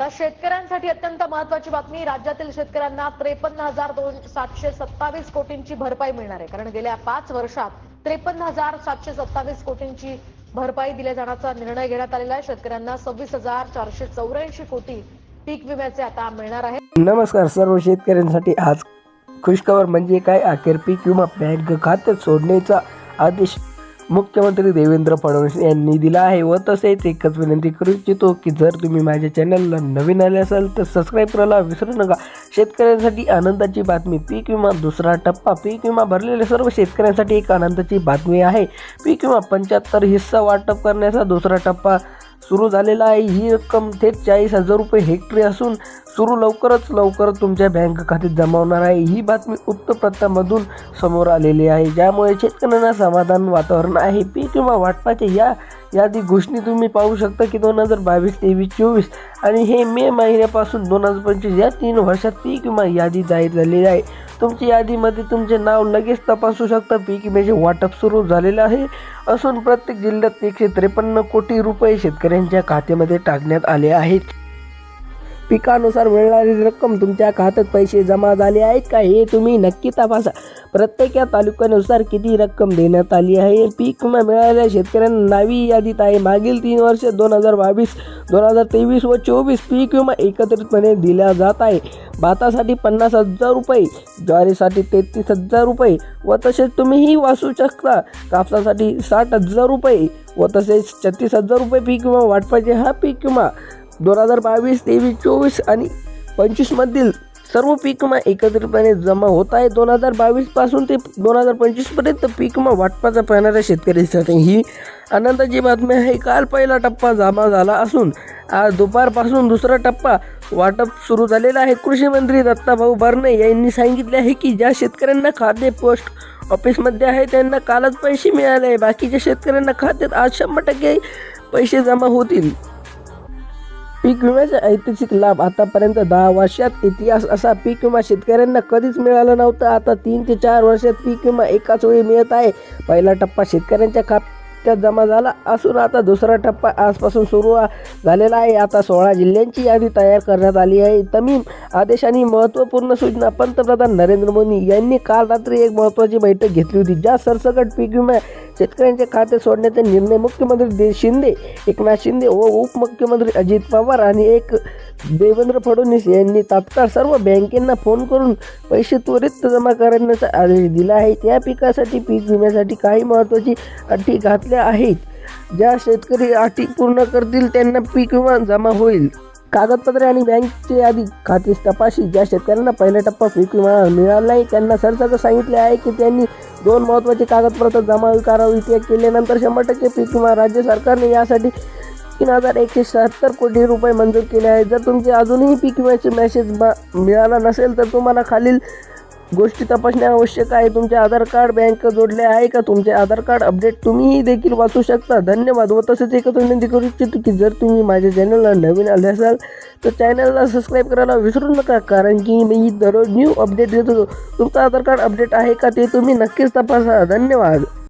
आता शेतकऱ्यांसाठी अत्यंत महत्त्वाची बातमी. राज्यातील शेतकऱ्यांना 53,727 कोटींची भरपाई मिळणार आहे. कारण गेल्या 5 वर्षात 53,727 कोटींची भरपाई दिल्या जाण्याचा निर्णय घेण्यात आलेला आहे. शेतकऱ्यांना 26,484 कोटी पीक विम्याचे आता मिळणार आहे. नमस्कार सर्व शेतकऱ्यांसाठी आज खुशखबर म्हणजे काय, अखेर पीक विमा बँक खात्यात सोडण्याचा आदेश मुख्यमंत्री देवेंद्र फडणवीस यांनी दिला आहे. व तसेच एकच विनंती करू इच्छितो की जर तुम्ही माझ्या चॅनलला नवीन आले असाल तर सबस्क्राईब करायला विसरू नका. शेतकऱ्यांसाठी आनंदाची बातमी, पीक विमा दुसरा टप्पा. पीक विमा भरलेल्या सर्व शेतकऱ्यांसाठी एक आनंदाची बातमी आहे. पीक विमा 75 हिस्सा वाटप करण्याचा दुसरा टप्पा सुरू झालेला आहे. ही रक्कम थेट 40,000 रुपये हेक्टरी असून लवकरच तुमच्या बँक खात्यात जमा होणार आहे. ही बातमी वृत्तपत्रामधून समोर आलेली आहे, ज्यामुळे शेतकऱ्यांना समाधान वातावरण आहे. पीक विमा वाटपाच्या या यादी घोषणी तुम्ही पाहू शकता की 2022, 23, 24 आणि हे मे महिन्यापासून 2025 या 3 वर्षात पीक विमा यादी जाहीर झालेली आहे. तुमच्या यादीमध्ये तुमचे नाव लगेच तपासू शकता. पीक विम्याचे वाटप सुरू झालेले आहे असून प्रत्येक जिल्ह्यात 153 कोटी रुपये शेतकऱ्यांच्या खात्यामध्ये टाकण्यात आले आहेत. पिकानुसार मिळणारी रक्कम तुमच्या खात्यात पैसे जमा झाले आहेत का हे तुम्ही नक्की तपासा. प्रत्येक तालुक्यानुसार किती रक्कम देण्यात आली आहे. पीक विमा मिळालेल्या शेतकऱ्यांना नावी यादीत आहे. मागील 3 वर्ष 2022, 2023 व 24 पीक विमा एकत्रितपणे दिला जात आहे. भातासाठी 50,000 रुपये, ज्वारीसाठी 33,000 रुपये व तसेच तुम्हीही वाचू शकता. कापसासाठी 60,000 रुपये व तसेच 36,000 रुपये पीक विमा वाटपाचे. हा पीक विमा 2022, 23, 24 आणि 25 मधील सर्व पीक विमा एकत्रितपणे जमा होत आहे. 2022 पासून ते 2025 पर्यंत पीक विमा वाटपाचा पाहणाऱ्या शेतकऱ्यांसाठी ही आनंदाची बातमी आहे. काल पहिला टप्पा जमा झाला असून आज दुपारपासून दुसरा टप्पा वाटप सुरू झालेला आहे. कृषी मंत्री दत्ताभाऊ भरणे यांनी सांगितले आहे की ज्या शेतकऱ्यांना खाते पोस्ट ऑफिसमध्ये आहे त्यांना कालच पैसे मिळाले. बाकीच्या शेतकऱ्यांना खात्यात आज 100% पैसे जमा होतील. पीक विम्याचा ऐतिहासिक लाभ. आतापर्यंत 10 वर्षात इतिहास असा पीक विमा शेतकऱ्यांना कधीच मिळाला नव्हता. आता 3 ते 4 वर्षात पीक विमा एकाच वेळी मिळत आहे. पहिला टप्पा शेतकऱ्यांच्या खात्यात जमा झाला असून आता दुसरा टप्पा आजपासून सुरू झालेला आहे. आता 16 जिल्ह्यांची यादी तयार करण्यात आली आहे. तमीम आदेशाने महत्त्वपूर्ण सूचना. पंतप्रधान नरेंद्र मोदी यांनी काल रात्री एक महत्त्वाची बैठक घेतली होती, ज्या सरसकट पीक विमा शेतकऱ्यांच्या खात्यात सोडण्याचा निर्णय मुख्यमंत्री एकनाथ शिंदे व उपमुख्यमंत्री अजित पवार आणि देवेंद्र फडणवीस यांनी तात्काळ सर्व बँकेंना फोन करून पैसे त्वरित जमा करण्याचा आदेश दिला आहे. त्या पिकासाठी पीक विम्यासाठी काही महत्त्वाची अटी घातल्या आहेत. ज्या शेतकरी अटी पूर्ण करतील त्यांना पीक विमा जमा होईल. कागदपत्रे आणि बँकची यादी खाते तपाशी. ज्या शेतकऱ्यांना पहिला टप्पा पीक विमा मिळाला नाही त्यांना सरसकट सांगितले आहे की त्यांनी 2 महत्त्वाचे कागदपत्र जमा करावी. ते केल्यानंतर 100% पीक विमा. राज्य सरकारने यासाठी 3,177 कोटी रुपये मंजूर केले आहेत. जर तुमचे अजूनही पीक विम्याचे मेसेज मिळाला नसेल तर तुम्हाला खालील गोष्टी तपासणे आवश्यक आहे. तुमचे आधार कार्ड बँक जोडले आहे का, तुमचे आधार कार्ड अपडेट तुम्हीही देखील वाचू शकता. धन्यवाद. व तसेच एकच विनंती करू इच्छितो की जर तुम्ही माझ्या चॅनलला नवीन आले असाल तर चॅनलला सबस्क्राईब करायला विसरू नका, कारण की मी दररोज न्यू अपडेट देतो. तुमचा आधार कार्ड अपडेट आहे का ते तुम्ही नक्कीच तपासा. धन्यवाद.